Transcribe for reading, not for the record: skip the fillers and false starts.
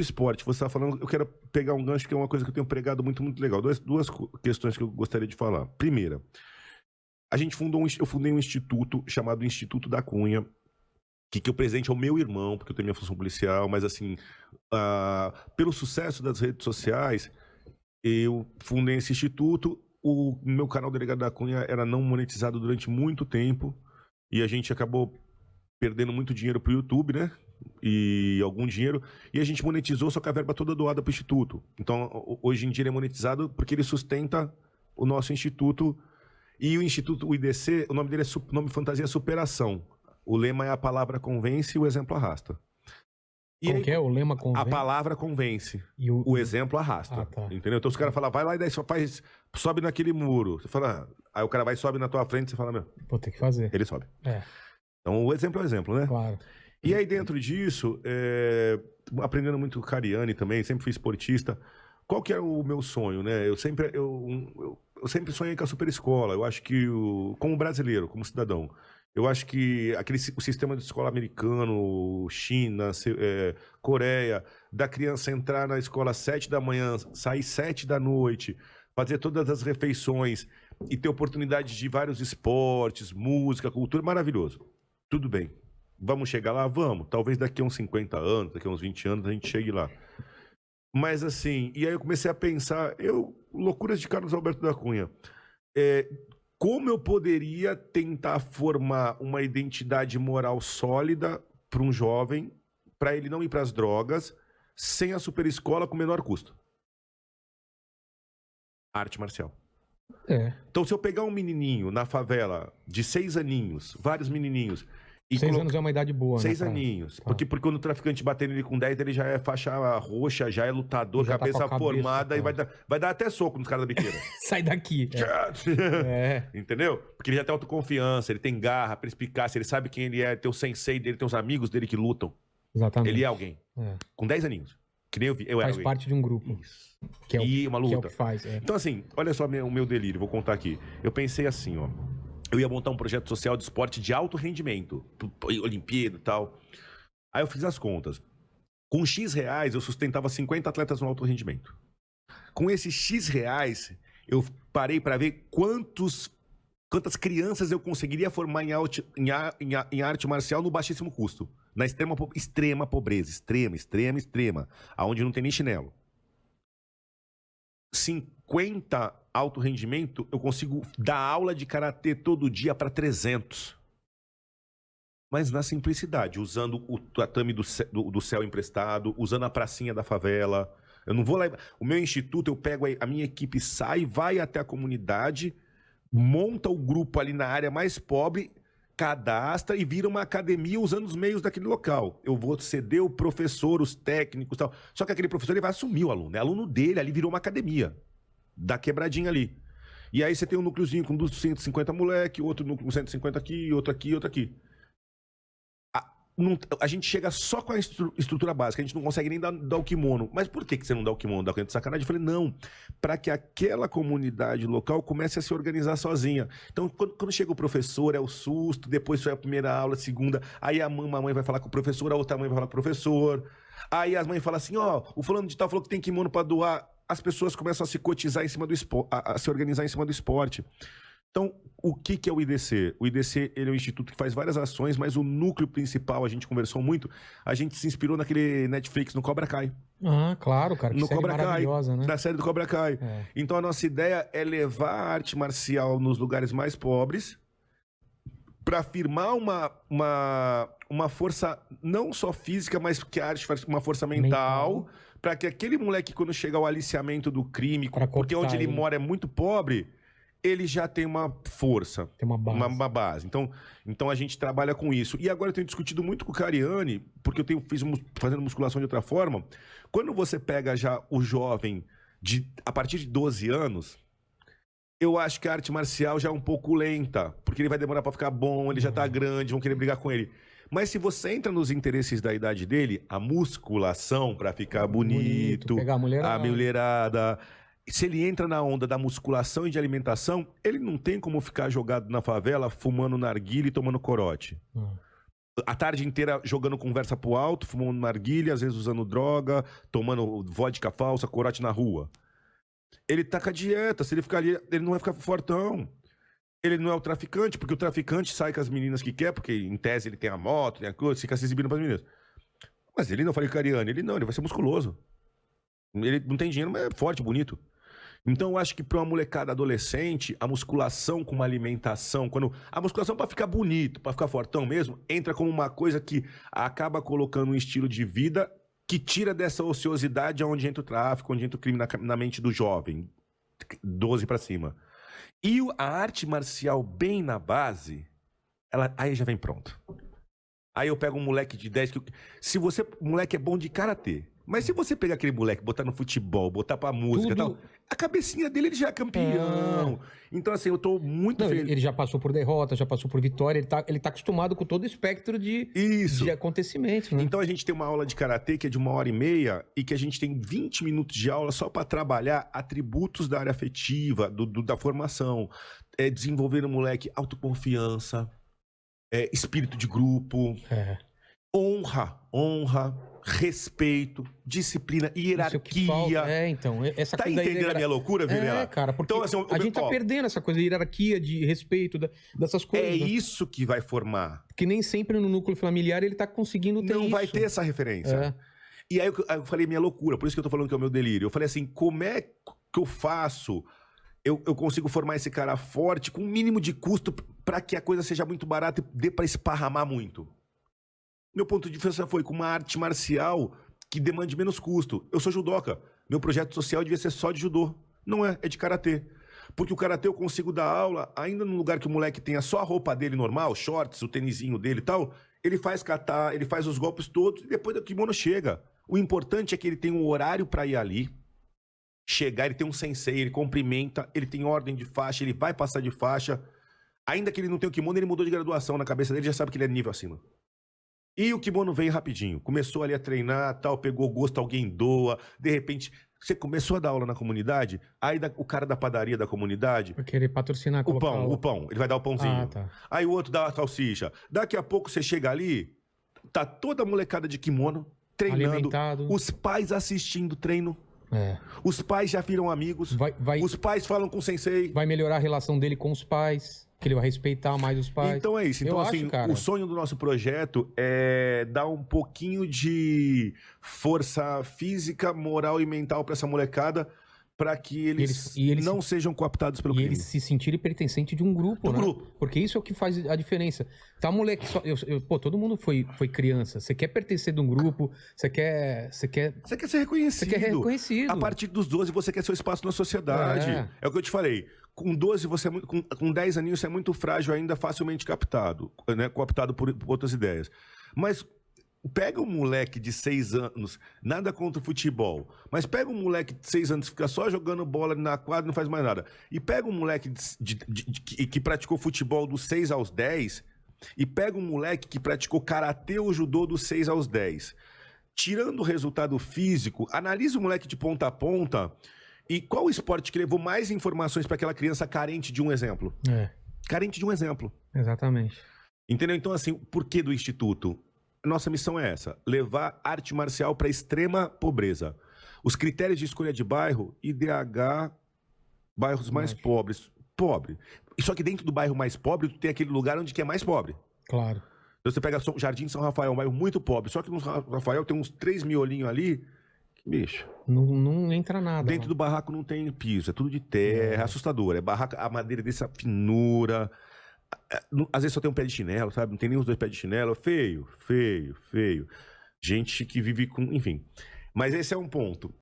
esporte, você está falando, eu quero pegar um gancho que é uma coisa que eu tenho pregado muito, muito legal. Duas questões que eu gostaria de falar. Primeira, eu fundei um instituto chamado Instituto da Cunha, que eu presente ao meu irmão, porque eu tenho minha função policial, mas assim, pelo sucesso das redes sociais, eu fundei esse instituto. O meu canal Delegado da Cunha era não monetizado durante muito tempo, e a gente acabou perdendo muito dinheiro pro YouTube, né? E algum dinheiro, e a gente monetizou, só que a verba toda doada pro Instituto. Então, hoje em dia ele é monetizado porque ele sustenta o nosso Instituto. E o Instituto, o IDC, o nome dele é nome fantasia Superação. O lema é a palavra convence e o exemplo arrasta. E Como aí, que é? O lema convence? a palavra convence, E o exemplo arrasta. Tá. Entendeu? Então os caras falam, vai lá e daí só sobe naquele muro. Você fala, aí o cara vai e sobe na tua frente, você fala, meu, Vou ter que fazer. ele sobe. É, Então o exemplo é o exemplo, né? claro. E aí dentro disso, aprendendo muito com o Cariani também, sempre fui esportista. Qual que era o meu sonho, né? Eu sempre sonhei com a super escola. Eu acho que, como brasileiro, como cidadão, eu acho que o sistema de escola americano, China, Coreia, da criança entrar na escola às 7 da manhã, sair 7 da noite, fazer todas as refeições e ter oportunidade de vários esportes, música, cultura, maravilhoso. Tudo bem. Vamos chegar lá? Vamos. Talvez daqui a uns 50 anos, daqui a uns 20 anos a gente chegue lá. Mas assim, e aí eu comecei a pensar, loucuras de Carlos Alberto da Cunha. Como eu poderia tentar formar uma identidade moral sólida para um jovem, para ele não ir para as drogas, sem a superescola com menor custo? Arte marcial. Então, se eu pegar um menininho na favela de 6 aninhos, vários menininhos... 6 anos é uma idade boa, 6 né? aninhos. Tá. Porque quando o traficante bater nele com 10, ele já é faixa roxa, já é lutador, Já tá cabeça com a formada, e cabeça, vai dar até soco nos caras da biqueira. Sai daqui. Entendeu? Porque ele já tem autoconfiança, ele tem garra, perspicácia, ele sabe quem ele é, tem o sensei dele, tem os amigos dele que lutam. Exatamente. Ele é alguém. Com 10 aninhos. Que nem eu vi. Faz parte de um grupo. Isso. Que é E uma luta. Que é o que faz. Então, assim, olha só o meu delírio, vou contar aqui. Eu pensei assim, ó. Eu ia montar um projeto social de esporte de alto rendimento, Olimpíada e tal. Aí eu fiz as contas. Com X reais, eu sustentava 50 atletas no alto rendimento. Com esses X reais, eu parei para ver quantas crianças eu conseguiria formar em arte marcial no baixíssimo custo. Na extrema pobreza. Extrema. Aonde não tem nem chinelo. 50 alto rendimento, eu consigo dar aula de karatê todo dia para 300. Mas na simplicidade, usando o tatame do céu emprestado, usando a pracinha da favela. Eu não vou lá. O meu instituto, eu pego a minha equipe, vai até a comunidade, monta o grupo ali na área mais pobre, cadastra e vira uma academia usando os meios daquele local. Eu vou ceder o professor, os técnicos e tal. Só que aquele professor ele vai assumir o aluno. É aluno dele, ali virou uma academia. Da quebradinha ali. E aí você tem um núcleozinho com 250 moleque, outro núcleo com 150 aqui, outro aqui, outro aqui. A gente chega só com a estrutura básica, a gente não consegue nem dar o kimono. Mas por que você não dá o kimono? Dá de sacanagem? Eu falei, não, para que aquela comunidade local comece a se organizar sozinha. Então, quando chega o professor, é o susto, depois foi a primeira aula, a segunda, aí uma mãe vai falar com o professor, a outra mãe vai falar com o professor, aí as mães falam assim, o fulano de tal falou que tem kimono para doar, as pessoas começam a se cotizar em cima do esporte, a se organizar em cima do esporte. Então, o que é o IDC? O IDC ele é um instituto que faz várias ações, mas o núcleo principal, a gente conversou muito, a gente se inspirou naquele Netflix, no Cobra Kai. Ah, claro, cara, que no série Cobra maravilhosa, Kai, né? na série do Cobra Kai. Então, a nossa ideia é levar a arte marcial nos lugares mais pobres para firmar uma força, não só física, mas que a arte faz uma força mental. Para que aquele moleque, quando chega ao aliciamento do crime, porque onde ele mora é muito pobre, ele já tem uma força. Tem uma base. Uma base. Então a gente trabalha com isso. E agora eu tenho discutido muito com o Cariani, porque eu fazendo musculação de outra forma. Quando você pega já o jovem a partir de 12 anos, eu acho que a arte marcial já é um pouco lenta, porque ele vai demorar para ficar bom, ele já tá grande, vão querer brigar com ele. Mas se você entra nos interesses da idade dele, a musculação para ficar bonito, pegar a mulherada, se ele entra na onda da musculação e de alimentação, ele não tem como ficar jogado na favela fumando narguilé e tomando corote. a tarde inteira jogando conversa pro alto, fumando narguilha, às vezes usando droga, tomando vodka falsa, corote na rua. Ele tá com a dieta, se ele ficar ali, ele não vai ficar fortão. Ele não é o traficante, porque o traficante sai com as meninas que quer, porque em tese ele tem a moto, tem a coisa, fica se exibindo pras meninas. Mas ele não, eu falei Cariani, ele vai ser musculoso. Ele não tem dinheiro, mas é forte, bonito. Então eu acho que pra uma molecada adolescente, a musculação com uma alimentação, a musculação pra ficar bonito, pra ficar fortão mesmo, entra como uma coisa que acaba colocando um estilo de vida que tira dessa ociosidade onde entra o tráfico, onde entra o crime na mente do jovem, 12 pra cima. E a arte marcial bem na base, aí já vem pronto. Aí eu pego um moleque de 10, o moleque é bom de karatê, mas se você pegar aquele moleque, botar no futebol, botar pra música e tal, a cabecinha dele ele já é campeão. Então assim, eu tô muito feliz. Ele já passou por derrota, já passou por vitória, ele tá acostumado com todo o espectro de acontecimentos, né? Então a gente tem uma aula de karatê que é de 1h30 e que a gente tem 20 minutos de aula só pra trabalhar atributos da área afetiva, da formação, desenvolver no moleque autoconfiança, espírito de grupo, honra, respeito, disciplina, hierarquia. Então, essa tá coisa entendendo a minha loucura, Vilela? Cara, porque então, assim, a gente tá perdendo essa coisa de hierarquia, de respeito, dessas coisas. É isso que vai formar. Que nem sempre no núcleo familiar ele tá conseguindo ter isso. Não vai ter essa referência. E aí eu falei minha loucura, por isso que eu tô falando que é o meu delírio. Eu falei assim, como é que eu faço... Eu consigo formar esse cara forte com o mínimo de custo para que a coisa seja muito barata e dê para esparramar muito. Meu ponto de vista foi com uma arte marcial que demande menos custo. Eu sou judoca. Meu projeto social devia ser só de judô. Não é de karatê. Porque o karatê eu consigo dar aula ainda num lugar que o moleque tenha só a roupa dele normal, shorts, o tênisinho dele e tal. Ele faz kata, ele faz os golpes todos e depois o kimono chega. O importante é que ele tem um horário para ir ali. Chegar, ele tem um sensei, ele cumprimenta, ele tem ordem de faixa, ele vai passar de faixa. Ainda que ele não tenha o kimono, ele mudou de graduação na cabeça dele, já sabe que ele é nível acima. E o kimono veio rapidinho. Começou ali a treinar, tal, pegou gosto, alguém doa. De repente, você começou a dar aula na comunidade, aí o cara da padaria da comunidade... Porque ele patrocinar... O pão, ele vai dar o pãozinho. Tá. Aí o outro dá a salsicha. Daqui a pouco você chega ali, tá toda a molecada de kimono, treinando. Alimentado. Os pais assistindo o treino. Os pais já viram amigos. Os pais falam com o sensei. Vai melhorar a relação dele com os pais, que ele vai respeitar mais os pais. Então é isso. Então, o sonho do nosso projeto é dar um pouquinho de força física, moral e mental para essa molecada, para que eles não sejam cooptados pelo crime. E eles se sentirem pertencentes de um grupo, né? Porque isso é o que faz a diferença. Tá, moleque, todo mundo foi criança. Você quer pertencer de um grupo, você quer ser reconhecido. Você quer reconhecido. A partir dos 12, você quer seu espaço na sociedade. É o que eu te falei. Com 12, com 10 aninhos, você é muito frágil ainda, facilmente captado, né? Cooptado por outras ideias. Mas... pega um moleque de 6 anos, nada contra o futebol, mas pega um moleque de 6 anos que fica só jogando bola na quadra e não faz mais nada. E pega um moleque que praticou futebol dos 6 aos 10 e pega um moleque que praticou karatê ou judô dos 6 aos 10. Tirando o resultado físico, analisa o moleque de ponta a ponta e qual o esporte que levou mais informações para aquela criança carente de um exemplo. Carente de um exemplo. Exatamente. Entendeu? Então, assim, o porquê do Instituto? Nossa missão é essa, levar arte marcial para extrema pobreza. Os critérios de escolha de bairro, IDH, bairros mais pobres. Pobre. Só que dentro do bairro mais pobre, tu tem aquele lugar onde que é mais pobre. Claro. Então você pega Jardim São Rafael, um bairro muito pobre, só que no São Rafael tem uns 3 miolinhos ali, bicho. Não entra nada. Dentro do barraco não tem piso, é tudo de terra, assustador. É barraco, a madeira dessa finura... Às vezes só tem um pé de chinelo, sabe? Não tem nem os 2 pés de chinelo. Feio. Gente que vive com... Enfim. Mas esse é um ponto.